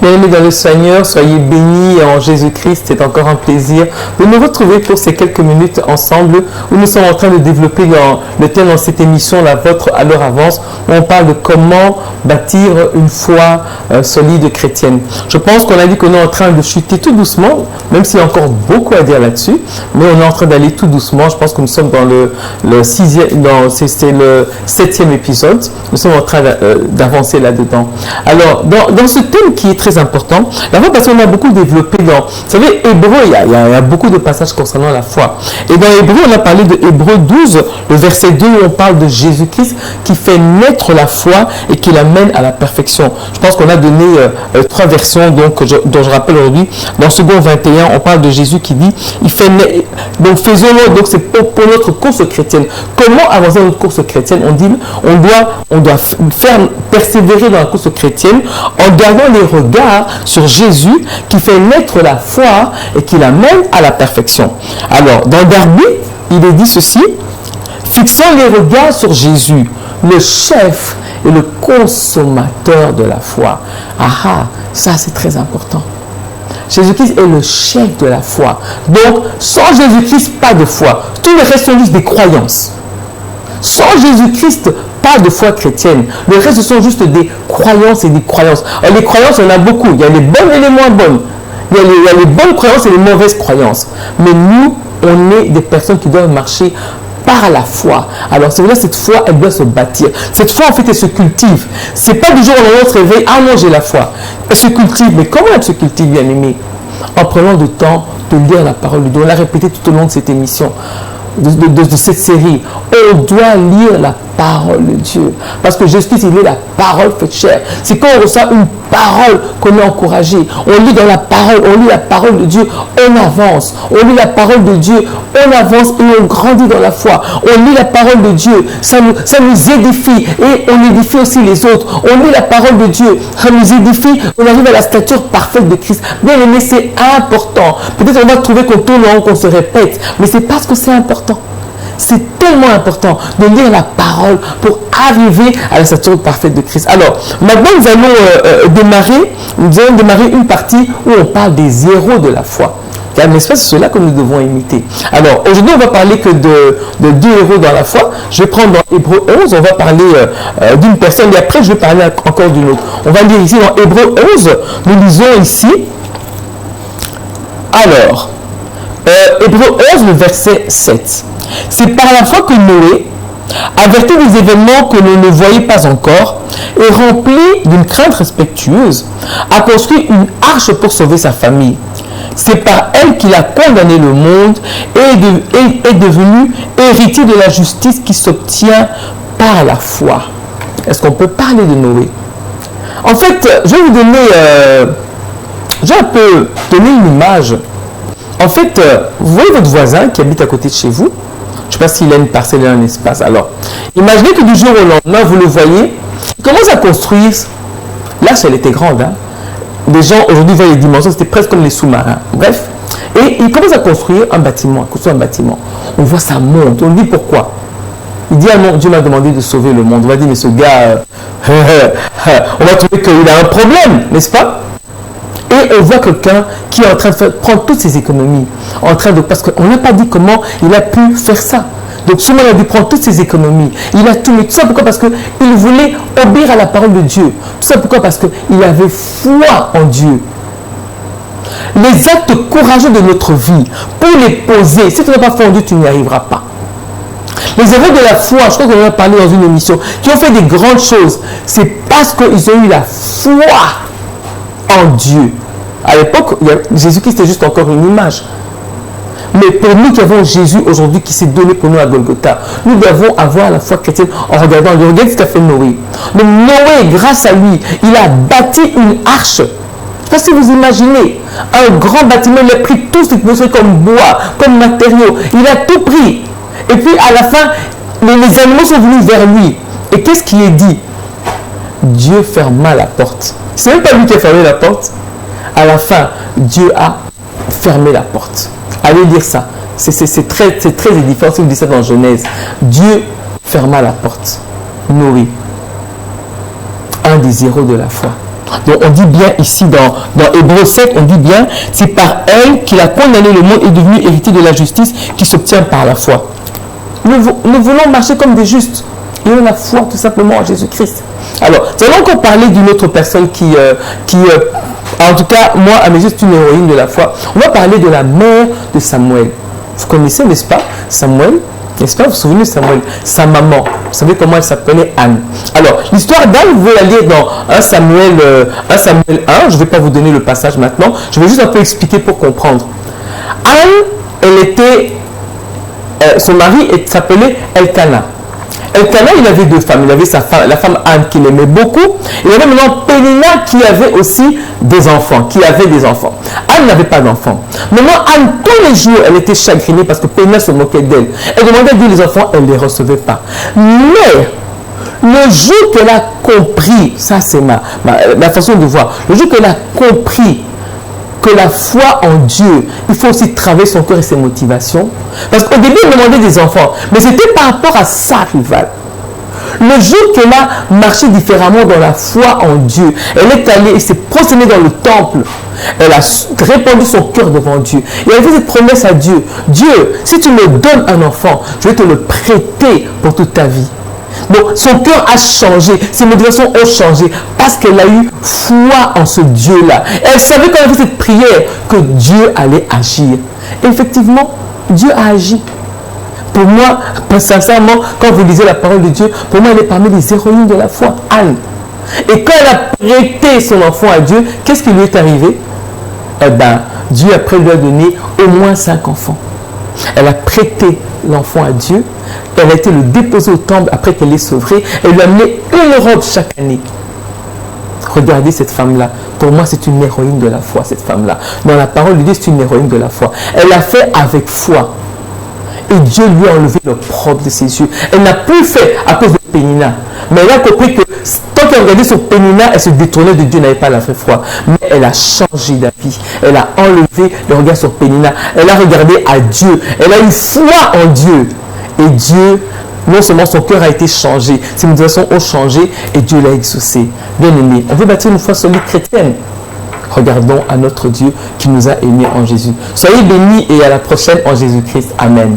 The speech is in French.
Bien-aimés dans le Seigneur, soyez bénis en Jésus-Christ. C'est encore un plaisir de nous retrouver pour ces quelques minutes ensemble où nous sommes en train de développer le thème dans cette émission, la vôtre à leur avance, où on parle de comment bâtir une foi solide chrétienne. Je pense qu'on a dit qu'on est en train de chuter tout doucement, même s'il y a encore beaucoup à dire là-dessus, mais on est en train d'aller tout doucement. Je pense que nous sommes dans c'est le 7e épisode. Nous sommes en train d'avancer là-dedans. Alors, dans ce thème qui est très important, la foi, parce qu'on a beaucoup développé dans, vous savez, Hébreu, il y a beaucoup de passages concernant la foi. Et dans Hébreu, on a parlé de Hébreu 12, le verset 2, où on parle de Jésus-Christ qui fait naître la foi et qui l'amène à la perfection. Je pense qu'on a donné 3 versions dont je rappelle aujourd'hui. Dans Second 21, on parle de Jésus qui dit, il fait naître, donc faisons-le, donc c'est pour notre course chrétienne. Comment avancer dans notre course chrétienne? On dit, on doit faire persévérer dans la course chrétienne en gardant les regards sur Jésus qui fait naître la foi et qui l'amène à la perfection. Alors, dans Darby, il est dit ceci, fixant les regards sur Jésus, le chef et le consommateur de la foi. Ah, ça c'est très important. Jésus-Christ est le chef de la foi. Donc, sans Jésus-Christ, pas de foi. Tout le reste sont juste des croyances. Sans Jésus-Christ, pas de foi chrétienne. Le reste, ce sont juste des croyances et des croyances. Alors, les croyances, il y en a beaucoup. Il y a les bonnes et les moins bonnes. Il y a les bonnes croyances et les mauvaises croyances. Mais nous, on est des personnes qui doivent marcher par la foi. Alors, c'est vrai, cette foi, elle doit se bâtir. Cette foi, en fait, elle se cultive. C'est pas du jour au lendemain, on se réveille, ah non, j'ai la foi. Elle se cultive. Mais comment elle se cultive, bien aimé? En prenant du temps de lire la parole de Dieu. On l'a répété tout au long de cette émission. De cette série, on doit lire la parole de Dieu. Parce que Jésus-Christ, il est la parole faite chair. C'est quand on reçoit une parole qu'on est encouragé. On lit dans la parole, on lit la parole de Dieu, on avance. On lit la parole de Dieu, on avance et on grandit dans la foi. On lit la parole de Dieu, ça nous édifie et on édifie aussi les autres. On lit la parole de Dieu, ça nous édifie, on arrive à la stature parfaite de Christ. Bien aimé, c'est important. Peut-être on va trouver qu'on tourne en rond, qu'on se répète, mais c'est parce que c'est important. C'est tellement important de lire la parole pour arriver à la stature parfaite de Christ. Alors, maintenant, nous allons démarrer une partie où on parle des héros de la foi. Car, n'est-ce pas, c'est cela que nous devons imiter. Alors, aujourd'hui, on va parler que de 2 héros dans la foi. Je vais prendre dans Hébreu 11, on va parler d'une personne, et après, je vais parler encore d'une autre. On va lire ici dans Hébreu 11, nous lisons ici. Alors, Hébreu 11, le verset 7. C'est par la foi que Noé, averti des événements que l'on ne voyait pas encore, et rempli d'une crainte respectueuse, a construit une arche pour sauver sa famille. C'est par elle qu'il a condamné le monde et est devenu héritier de la justice qui s'obtient par la foi. Est-ce qu'on peut parler de Noé? En fait, je vais vous donner, une image. En fait, vous voyez votre voisin qui habite à côté de chez vous. Je ne sais pas s'il a une parcelle et un espace. Alors, imaginez que du jour au lendemain, vous le voyez, il commence à construire. L'arche, elle était grande. Hein? Les gens, aujourd'hui, voient les dimensions, c'était presque comme les sous-marins. Bref. Et il commence à construire un bâtiment, On voit ça monte. On lui dit pourquoi. Il dit, ah non, Dieu m'a demandé de sauver le monde. On va dire, mais ce gars, on va trouver qu'il a un problème, n'est-ce pas? Et on voit quelqu'un qui est en train de prendre toutes ses économies. Parce qu'on n'a pas dit comment il a pu faire ça. Donc sûrement il a dû prendre toutes ses économies. Il a tout mis. Tout ça pourquoi? Parce qu'il voulait obéir à la parole de Dieu. Tout ça pourquoi? Parce qu'il avait foi en Dieu. Les actes courageux de notre vie, pour les poser, si tu n'as pas foi en Dieu, tu n'y arriveras pas. Les héros de la foi, je crois qu'on en a parlé dans une émission, qui ont fait des grandes choses, c'est parce qu'ils ont eu la foi en Dieu. À l'époque, Jésus-Christ était juste encore une image. Mais pour nous qui avons Jésus aujourd'hui qui s'est donné pour nous à Golgotha, nous devons avoir la foi chrétienne en regardant. Regardez ce qu'a fait Noé. Donc Noé, grâce à lui, il a bâti une arche. Je ne sais pas si vous imaginez, un grand bâtiment, il a pris tout ce qu'il pouvait comme bois, comme matériaux. Il a tout pris. Et puis à la fin, les animaux sont venus vers lui. Et qu'est-ce qui est dit? Dieu ferma la porte. C'est même pas lui qui a fermé la porte. À la fin, Dieu a fermé la porte. Allez lire ça. C'est très édifiant si vous dites ça dans Genèse. Dieu ferma la porte. Noé, un des héros de la foi. Donc on dit bien ici dans Hébreux 7, on dit bien, c'est par elle qu'il a condamné le monde et est devenu héritier de la justice qui s'obtient par la foi. Nous voulons marcher comme des justes. Et on a la foi tout simplement en Jésus-Christ. Alors, nous allons encore parler d'une autre personne qui en tout cas, moi, à mes yeux, c'est une héroïne de la foi. On va parler de la mère de Samuel. Vous connaissez, n'est-ce pas, Samuel? N'est-ce pas, vous vous souvenez de Samuel? Sa maman. Vous savez comment elle s'appelait? Anne. Alors, l'histoire d'Anne, vous pouvez la lire dans 1 Samuel 1. Je ne vais pas vous donner le passage maintenant. Je vais juste un peu expliquer pour comprendre. Anne, elle était... son mari s'appelait Elkanah. Elkanah, il avait deux femmes. Il avait la femme Anne qu'il aimait beaucoup. Il y avait maintenant Pénina qui avait aussi des enfants, Anne n'avait pas d'enfants. Maintenant, Anne, tous les jours, elle était chagrinée parce que Pénina se moquait d'elle. Elle demandait à Dieu les enfants, elle ne les recevait pas. Mais, le jour qu'elle a compris, ça c'est ma façon de voir, le jour qu'elle a compris que la foi en Dieu, il faut aussi travailler son cœur et ses motivations. Parce qu'au début, elle demandait des enfants, mais c'était par rapport à sa rivale. Le jour qu'elle a marché différemment dans la foi en Dieu, elle est allée et s'est prosternée dans le temple. Elle a répandu son cœur devant Dieu. Et elle a fait cette promesse à Dieu. Dieu, si tu me donnes un enfant, je vais te le prêter pour toute ta vie. Donc, son cœur a changé, ses motivations ont changé parce qu'elle a eu foi en ce Dieu-là. Elle savait quand elle a fait cette prière que Dieu allait agir. Et effectivement, Dieu a agi. Pour moi, sincèrement, quand vous lisez la parole de Dieu, pour moi, elle est parmi les héroïnes de la foi, Anne. Et quand elle a prêté son enfant à Dieu, qu'est-ce qui lui est arrivé? Eh bien, Dieu après lui a donné au moins 5 enfants. Elle a prêté l'enfant à Dieu. Elle a été le déposer au temple après qu'elle l'ait sauvé. Elle lui a amené une robe chaque année. Regardez cette femme-là. Pour moi, c'est une héroïne de la foi, cette femme-là. Dans la parole de Dieu, c'est une héroïne de la foi. Elle l'a fait avec foi. Et Dieu lui a enlevé l'opprobre de ses yeux. Elle n'a plus fait à cause de Pénina. Mais elle a compris que tant qu'elle regardait sur Pénina, elle se détournait de Dieu, n'avait pas la foi. Mais elle a changé d'avis. Elle a enlevé le regard sur Pénina. Elle a regardé à Dieu. Elle a eu foi en Dieu. Et Dieu, non seulement son cœur a été changé, ses motivations ont changé et Dieu l'a exaucé. Bien aimé, on veut bâtir une foi solide chrétienne. Regardons à notre Dieu qui nous a aimés en Jésus. Soyez bénis et à la prochaine en Jésus-Christ. Amen.